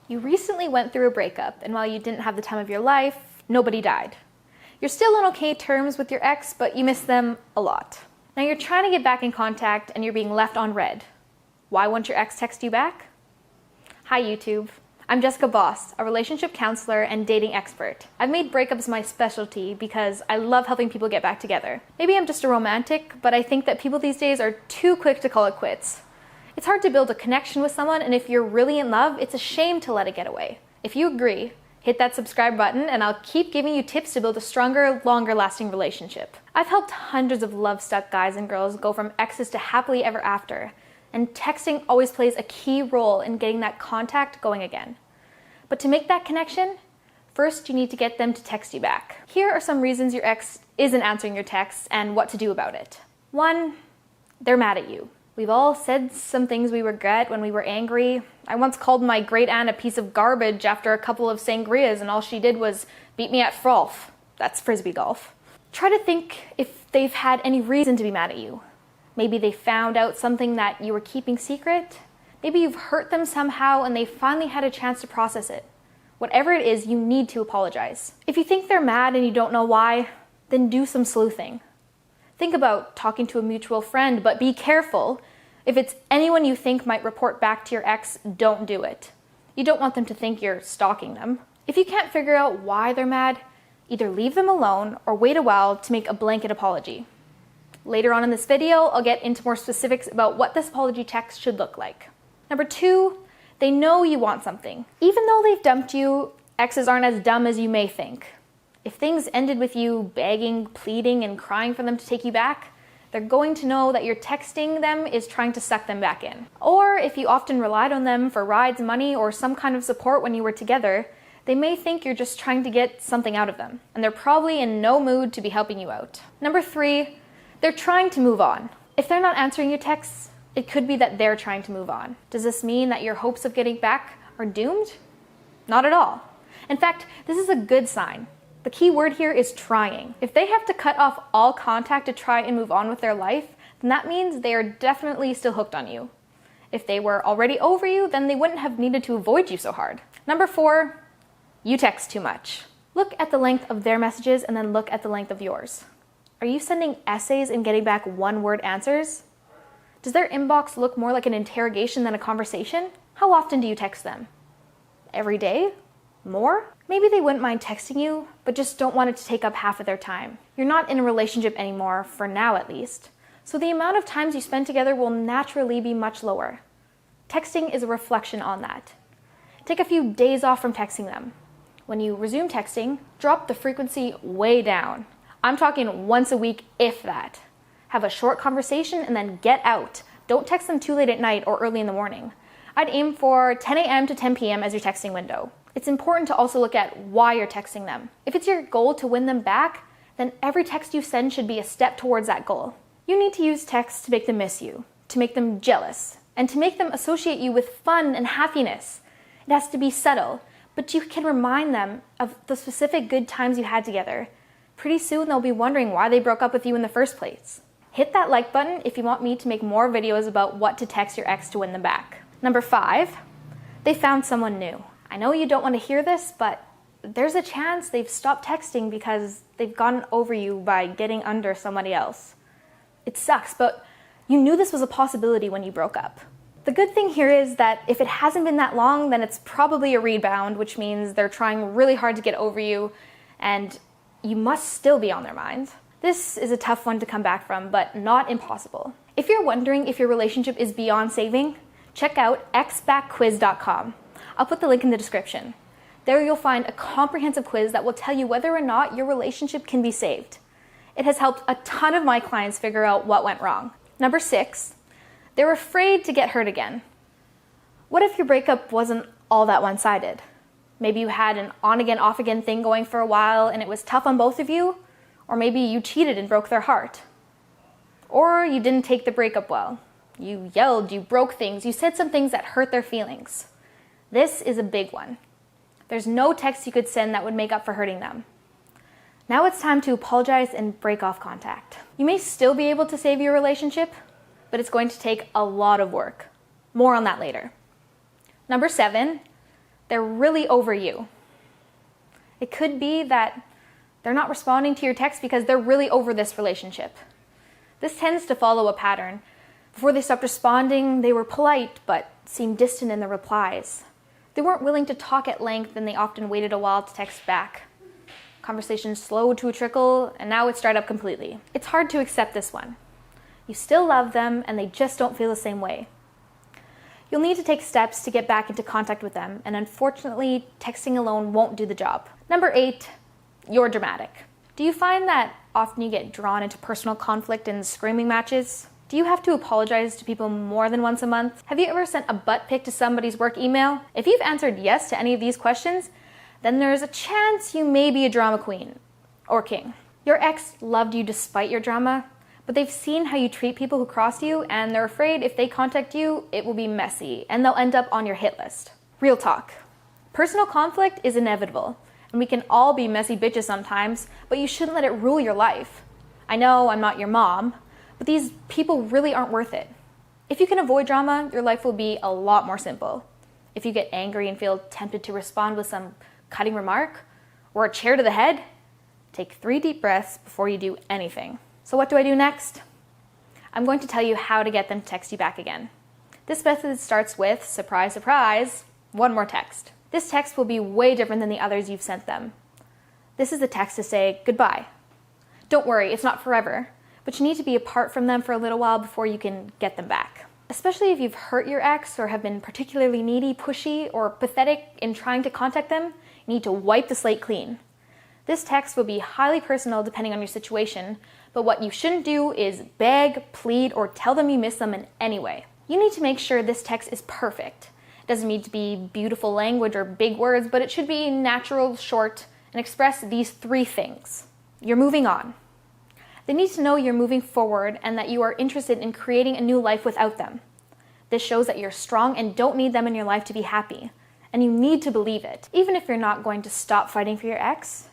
You recently went through a breakup, and while you didn't have the time of your life, nobody died. You're still on okay terms with your ex, but you miss them a lot. Now you're trying to get back in contact and you're being left on red. Why won't your ex text you back? Hi YouTube. I'm Jessica Boss, a relationship counselor and dating expert. I've made breakups my specialty because I love helping people get back together. Maybe I'm just a romantic, but I think that people these days are too quick to call it quits. It's hard to build a connection with someone, and if you're really in love, it's a shame to let it get away. If you agree, hit that subscribe button and I'll keep giving you tips to build a stronger, longer lasting relationship. I've helped hundreds of love-stuck guys and girls go from exes to happily ever after, and texting always plays a key role in getting that contact going again. But to make that connection, first you need to get them to text you back. Here are some reasons your ex isn't answering your texts and what to do about it. 1, they're mad at you. We've all said some things we regret when we were angry. I once called my great aunt a piece of garbage after a couple of sangrias and all she did was beat me at frolf. That's frisbee golf. Try to think if they've had any reason to be mad at you. Maybe they found out something that you were keeping secret. Maybe you've hurt them somehow and they finally had a chance to process it. Whatever it is, you need to apologize. If you think they're mad and you don't know why, then do some sleuthing. Think about talking to a mutual friend, but be careful. If it's anyone you think might report back to your ex, don't do it. You don't want them to think you're stalking them. If you can't figure out why they're mad, either leave them alone or wait a while to make a blanket apology. Later on in this video, I'll get into more specifics about what this apology text should look like. Number 2, they know you want something. Even though they've dumped you, exes aren't as dumb as you may think. If things ended with you begging, pleading, and crying for them to take you back, they're going to know that your texting them is trying to suck them back in. Or if you often relied on them for rides, money, or some kind of support when you were together, they may think you're just trying to get something out of them, and they're probably in no mood to be helping you out. Number 3, they're trying to move on. If they're not answering your texts, it could be that they're trying to move on. Does this mean that your hopes of getting back are doomed? Not at all. In fact, this is a good sign. The key word here is trying. If they have to cut off all contact to try and move on with their life, then that means they are definitely still hooked on you. If they were already over you, then they wouldn't have needed to avoid you so hard. Number 4, you text too much. Look at the length of their messages and then look at the length of yours. Are you sending essays and getting back one-word answers? Does their inbox look more like an interrogation than a conversation? How often do you text them? Every day? More? Maybe they wouldn't mind texting you, but just don't want it to take up half of their time. You're not in a relationship anymore, for now at least, so the amount of times you spend together will naturally be much lower. Texting is a reflection on that. Take a few days off from texting them. When you resume texting, drop the frequency way down. I'm talking once a week, if that. Have a short conversation and then get out. Don't text them too late at night or early in the morning. I'd aim for 10 a.m. to 10 p.m. as your texting window. It's important to also look at why you're texting them. If it's your goal to win them back, then every text you send should be a step towards that goal. You need to use texts to make them miss you, to make them jealous, and to make them associate you with fun and happiness. It has to be subtle, but you can remind them of the specific good times you had together. Pretty soon they'll be wondering why they broke up with you in the first place. Hit that like button if you want me to make more videos about what to text your ex to win them back. Number 5, they found someone new. I know you don't want to hear this, but there's a chance they've stopped texting because they've gotten over you by getting under somebody else. It sucks, but you knew this was a possibility when you broke up. The good thing here is that if it hasn't been that long, then it's probably a rebound, which means they're trying really hard to get over you, and you must still be on their minds. This is a tough one to come back from, but not impossible. If you're wondering if your relationship is beyond saving, check out xbackquiz.com. I'll put the link in the description. There you'll find a comprehensive quiz that will tell you whether or not your relationship can be saved. It has helped a ton of my clients figure out what went wrong. Number 6, they're afraid to get hurt again. What if your breakup wasn't all that one-sided? Maybe you had an on-again, off-again thing going for a while and it was tough on both of you, or maybe you cheated and broke their heart. Or you didn't take the breakup well. You yelled, you broke things, you said some things that hurt their feelings. This is a big one. There's no text you could send that would make up for hurting them. Now it's time to apologize and break off contact. You may still be able to save your relationship, but it's going to take a lot of work. More on that later. Number 7, they're really over you. It could be that they're not responding to your text because they're really over this relationship. This tends to follow a pattern. Before they stopped responding, they were polite but seemed distant in their replies. They weren't willing to talk at length, and they often waited a while to text back. Conversation slowed to a trickle, and now it's dried up completely. It's hard to accept this one. You still love them, and they just don't feel the same way. You'll need to take steps to get back into contact with them, and unfortunately, texting alone won't do the job. Number 8, you're dramatic. Do you find that often you get drawn into personal conflict and screaming matches? Do you have to apologize to people more than once a month? Have you ever sent a butt pic to somebody's work email? If you've answered yes to any of these questions, then there's a chance you may be a drama queen or king. Your ex loved you despite your drama, but they've seen how you treat people who cross you, and they're afraid if they contact you, it will be messy, and they'll end up on your hit list. Real talk. Personal conflict is inevitable, and we can all be messy bitches sometimes, but you shouldn't let it rule your life. I know I'm not your mom, but these people really aren't worth it. If you can avoid drama, your life will be a lot more simple. If you get angry and feel tempted to respond with some cutting remark or a chair to the head, take 3 deep breaths before you do anything. So what do I do next? I'm going to tell you how to get them to text you back again. This method starts with, surprise, surprise, one more text. This text will be way different than the others you've sent them. This is the text to say goodbye. Don't worry, it's not forever, but you need to be apart from them for a little while before you can get them back. Especially if you've hurt your ex or have been particularly needy, pushy, or pathetic in trying to contact them, you need to wipe the slate clean. This text will be highly personal depending on your situation, but what you shouldn't do is beg, plead, or tell them you miss them in any way. You need to make sure this text is perfect. It doesn't need to be beautiful language or big words, but it should be natural, short, and express these 3 things. You're moving on. They need to know you're moving forward and that you are interested in creating a new life without them. This shows that you're strong and don't need them in your life to be happy. And you need to believe it. Even if you're not going to stop fighting for your ex,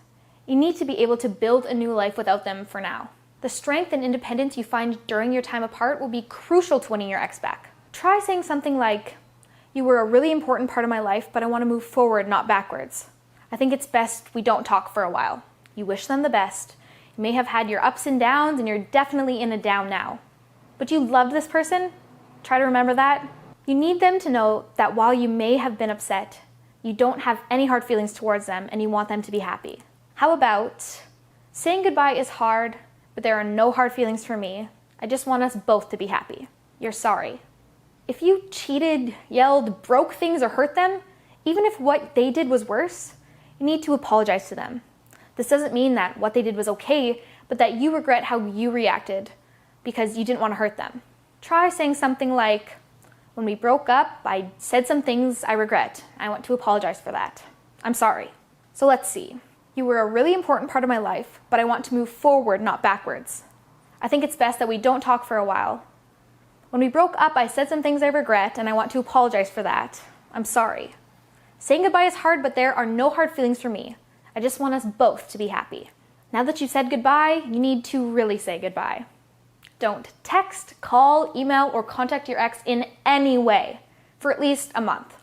you need to be able to build a new life without them for now. The strength and independence you find during your time apart will be crucial to winning your ex back. Try saying something like, "You were a really important part of my life, but I want to move forward, not backwards. I think it's best we don't talk for a while." You wish them the best. You may have had your ups and downs, and you're definitely in a down now. But you loved this person? Try to remember that. You need them to know that while you may have been upset, you don't have any hard feelings towards them and you want them to be happy. How about, saying goodbye is hard, but there are no hard feelings for me. I just want us both to be happy. You're sorry. If you cheated, yelled, broke things, or hurt them, even if what they did was worse, you need to apologize to them. This doesn't mean that what they did was okay, but that you regret how you reacted because you didn't want to hurt them. Try saying something like, "When we broke up, I said some things I regret. I want to apologize for that. I'm sorry. So let's see. You were a really important part of my life, but I want to move forward, not backwards. I think it's best that we don't talk for a while. When we broke up, I said some things I regret, and I want to apologize for that. I'm sorry. Saying goodbye is hard, but there are no hard feelings for me. I just want us both to be happy." Now that you've said goodbye, you need to really say goodbye. Don't text, call, email, or contact your ex in any way for at least a month.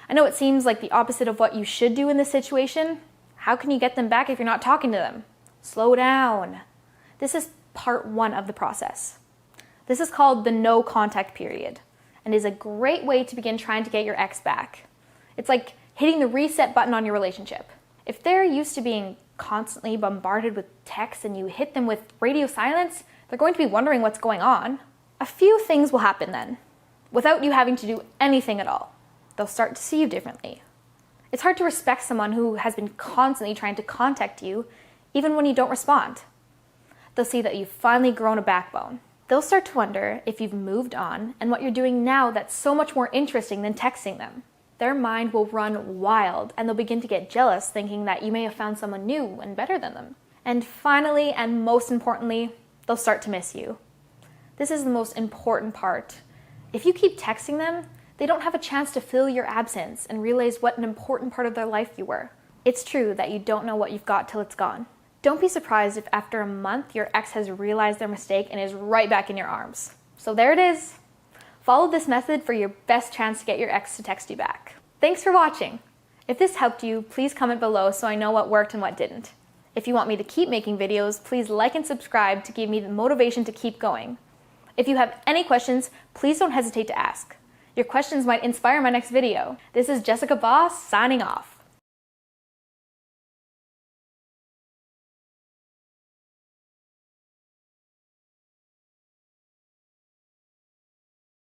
I know it seems like the opposite of what you should do in this situation. How can you get them back if you're not talking to them? Slow down. This is part 1 of the process. This is called the no contact period and is a great way to begin trying to get your ex back. It's like hitting the reset button on your relationship. If they're used to being constantly bombarded with texts and you hit them with radio silence, they're going to be wondering what's going on. A few things will happen then, without you having to do anything at all. They'll start to see you differently. It's hard to respect someone who has been constantly trying to contact you, even when you don't respond. They'll see that you've finally grown a backbone. They'll start to wonder if you've moved on and what you're doing now that's so much more interesting than texting them. Their mind will run wild and they'll begin to get jealous, thinking that you may have found someone new and better than them. And finally, and most importantly, they'll start to miss you. This is the most important part. If you keep texting them, they don't have a chance to fill your absence and realize what an important part of their life you were. It's true that you don't know what you've got till it's gone. Don't be surprised if after a month your ex has realized their mistake and is right back in your arms. So there it is. Follow this method for your best chance to get your ex to text you back. Thanks for watching. If this helped you, please comment below so I know what worked and what didn't. If you want me to keep making videos, please like and subscribe to give me the motivation to keep going. If you have any questions, please don't hesitate to ask. Your questions might inspire my next video. This is Jessica Voss signing off.